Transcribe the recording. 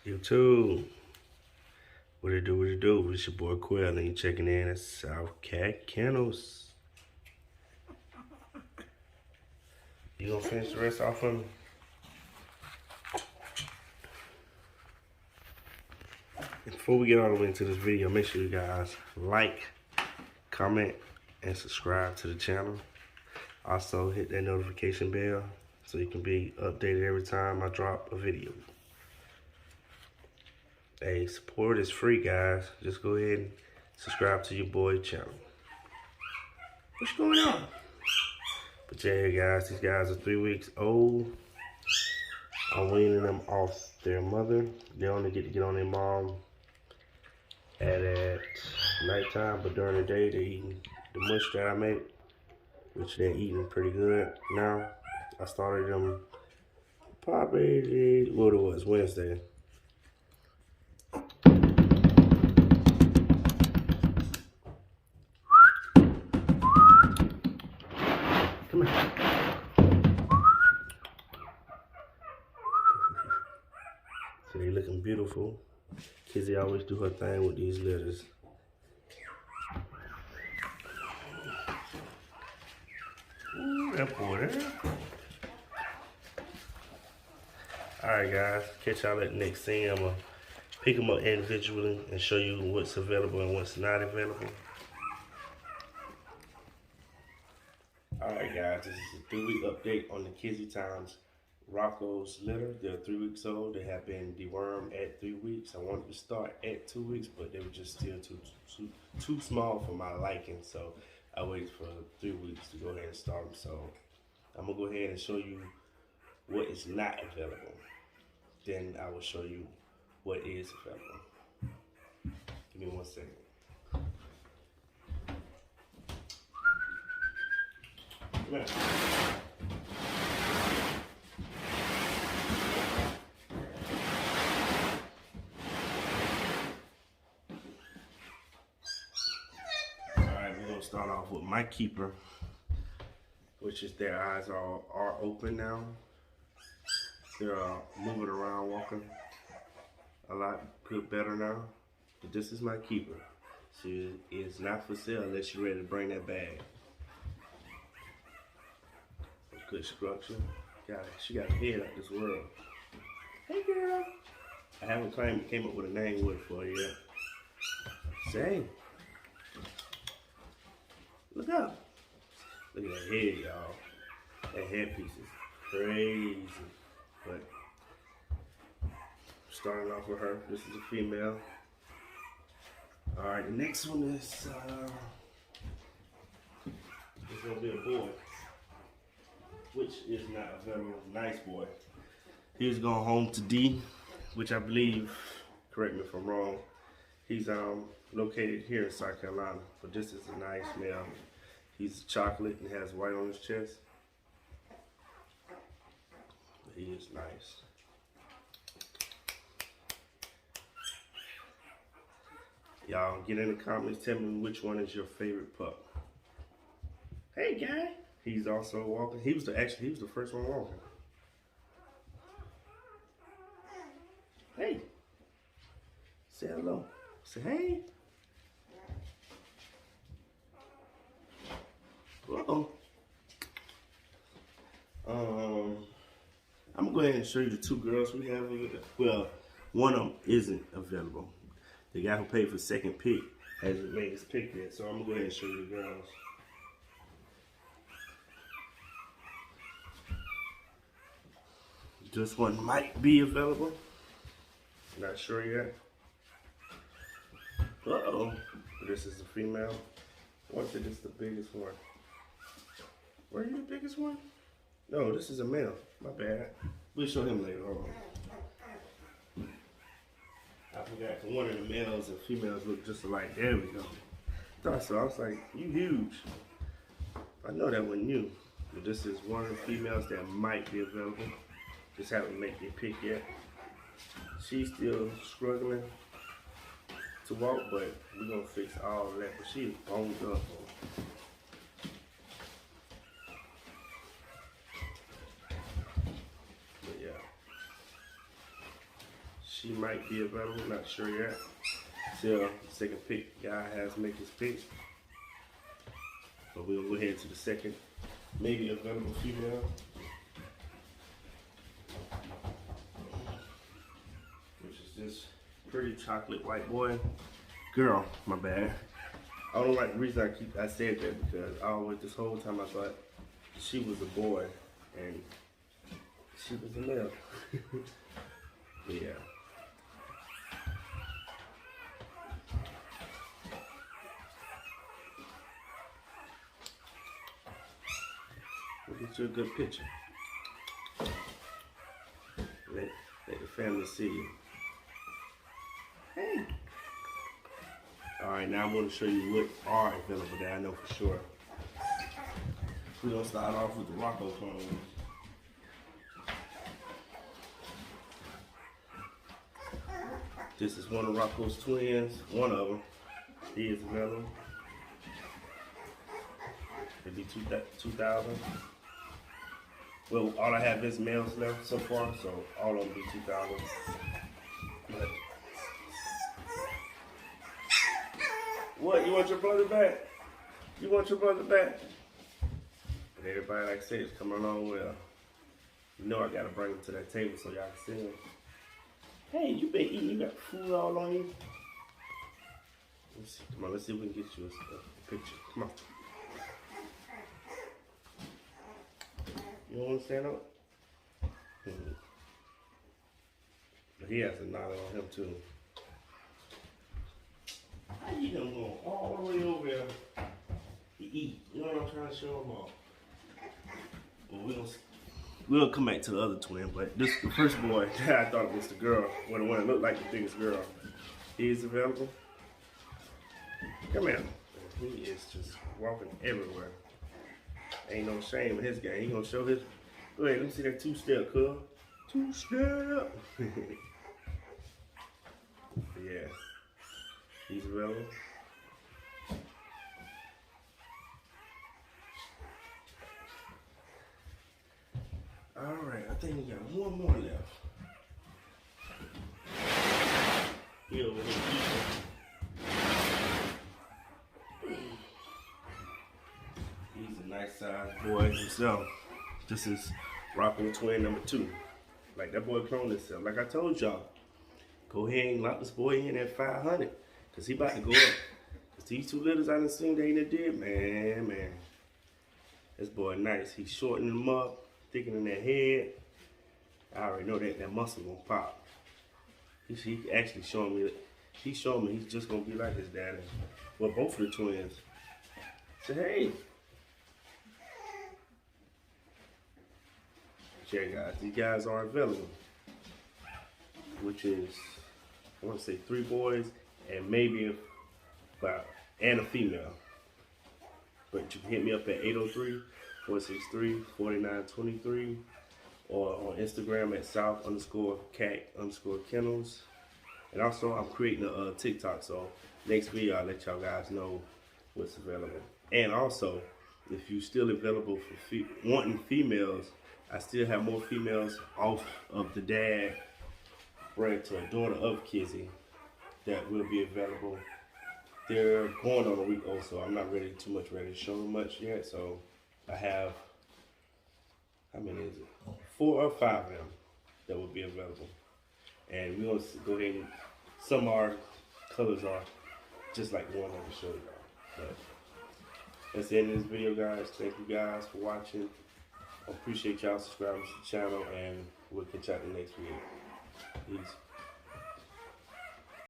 YouTube, what it do, what it do? It's your boy Quill, and you checking in at southcakkkennels. You gonna finish the rest off for me? Before we get all the way into this video, make sure you guys like, comment, and subscribe to the channel. Also, hit that notification bell so you can be updated every time I drop a video. Hey, support is free, guys. Just go ahead and subscribe to your boy channel. What's going on? But yeah, guys, these guys are 3 weeks old. I'm weaning them off their mother. They only get on their mom at nighttime, but during the day they eating the mush that I make, which they're eating pretty good now. I started them probably, what it was, Wednesday. Come here. So they looking beautiful. Kizzy always do her thing with these litters. Ooh, that boy there. Alright guys, catch y'all at the next scene. I'm gonna pick them up individually and show you what's available and what's not available. Alright guys, this is a 3-week update on the Kizzy Times Rocco's litter. They're 3 weeks old. They have been dewormed at 3 weeks. I wanted to start at 2 weeks, but they were just still too small for my liking. So I waited for 3 weeks to go ahead and start them. So I'm gonna go ahead and show you what is not available. Then I will show you what is available. Give me 1 second. Come here. Start off with my keeper, which is their eyes are open now. They're moving around, walking a lot better now. But this is my keeper. She is not for sale unless you're ready to bring that bag. Good structure. She got a head out this world. Hey girl. I haven't came up with a name with it for her yet. Say. Look up. Look at that head, y'all. That headpiece is crazy. But starting off with her, this is a female. Alright, the next one is gonna be a boy, which is not a very nice boy. He's going home to D, which I believe, correct me if I'm wrong, he's located here in South Carolina, but this is a nice male. He's chocolate and has white on his chest. He is nice. Y'all get in the comments, tell me which one is your favorite pup. Hey guy, he's also walking. He was the first one walking. Hey, say hello. Say hey. Uh-oh. I'm gonna go ahead and show you the 2 girls we have over there. Well, one of them isn't available. The guy who paid for second pick hasn't made his pick yet, so I'm gonna go ahead and show you the girls. This one might be available. Not sure yet. Uh-oh. This is a female. I want to say this is the biggest one. Were you the biggest one? No, this is a male. My bad. We'll show him later. Hold on. I forgot, for one of the males and females look just alike. There we go. Thought so. I was like, you huge. I know that wasn't you. But this is one of the females that might be available. Just haven't made their pick yet. She's still struggling to walk, but we're gonna fix all of that. But she's boned up. But yeah, she might be available, not sure yet. Till the second pick, guy has to make his pick. But we'll go ahead to the second, maybe available female. Which is this pretty chocolate white boy. Girl, my bad. I don't like the reason I said that because I always, this whole time I thought she was a boy and she was a male. Yeah. We'll get you a good picture. Let the family see you. Hey. Alright, now I want to show you what are available that I know for sure. We're going to start off with the Rocco clones. This is one of Rocco's twins, one of them. He is available. It'll be 2,000. Well, all I have is males left so far, so all of them be 2,000. But what? You want your brother back? You want your brother back? But everybody, like I said, is coming along well. You know I gotta bring him to that table so y'all can see him. Hey, you been eating? You got food all on you? Let's see. Come on, let's see if we can get you a picture. Come on. You don't want to stand up? But he has a knot on him too. How you gonna go all the way over there to eat? You know what I'm trying to show him off. Well, we'll come back to the other twin, but this the first boy that I thought was the girl, or the one that looked like the biggest girl. He is available. Come here. He is just walking everywhere. Ain't no shame in his game. He gonna show his. Go ahead, let me see that two-step, cuz. Two-step. Yeah. He's available. Alright, I think we got one more left. He over here. He's a nice sized boy himself. This is Rocco twin number 2. Like that boy cloned himself. Like I told y'all, go ahead and lock this boy in at 500. Cause he about to go up. Cause these 2 litters I done seen they ain't did, man. This boy nice. He's shortening them up, thickening that head. I already know that muscle gonna pop. He actually showing me, he's just gonna be like his daddy. Well, both of the twins. Say hey. Yeah, guys, these guys are available, which is, I want to say 3 boys and maybe and a female. But you can hit me up at 803-463-4923 or on Instagram at south_cat_kennels. And also, I'm creating a TikTok, so next video I'll let y'all guys know what's available. And also, if you're still available for wanting females, I still have more females off of the dad bred to a daughter of Kizzy that will be available. They're going on a week old, so I'm not ready to show them much yet. So I have, how many is it? 4 or 5 of them that will be available. And we're going to go ahead and some of our colors are just like the one I just showed y'all. But that's the end of this video, guys. Thank you guys for watching. I appreciate y'all subscribing to the channel, and we'll catch y'all in the next video. Peace.